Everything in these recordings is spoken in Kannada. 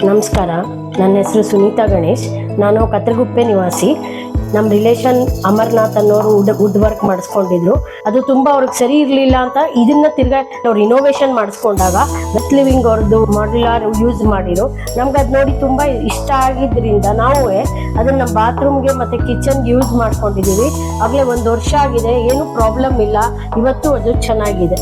ನಮಸ್ಕಾರ, ನನ್ನ ಹೆಸರು ಸುನೀತಾ ಗಣೇಶ್. ನಾನು ಕತ್ರಗುಪ್ಪೆ ನಿವಾಸಿ. ನಮ್ಮ ರಿಲೇಷನ್ ಅಮರ್ನಾಥ್ ಅನ್ನೋರು ವುಡ್ ವರ್ಕ್ ಮಾಡಿಸ್ಕೊಂಡಿದ್ರು. ಅದು ತುಂಬ ಅವ್ರಿಗೆ ಸರಿ ಇರಲಿಲ್ಲ ಅಂತ ಇದನ್ನ ತಿರ್ಗಾ ಅವ್ರು ಇನೋವೇಷನ್ ಮಾಡಿಸ್ಕೊಂಡಾಗ ಬೆತ್ಲಿವಿಂಗ್ ಅವ್ರದ್ದು ಮಾಡ್ಯುಲರ್ ಯೂಸ್ ಮಾಡಿದ್ರು. ನಮ್ಗೆ ಅದು ನೋಡಿ ತುಂಬ ಇಷ್ಟ ಆಗಿದ್ದರಿಂದ ನಾವು ಅದನ್ನ ನಮ್ಮ ಬಾತ್ರೂಮ್ಗೆ ಮತ್ತು ಕಿಚನ್ಗೆ ಯೂಸ್ ಮಾಡ್ಕೊಂಡಿದ್ದೀವಿ. ಆಗಲೇ 1 ವರ್ಷ ಆಗಿದೆ, ಏನು ಪ್ರಾಬ್ಲಮ್ ಇಲ್ಲ. ಇವತ್ತು ಅದು ಚೆನ್ನಾಗಿದೆ.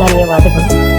ಧನ್ಯವಾದಗಳು.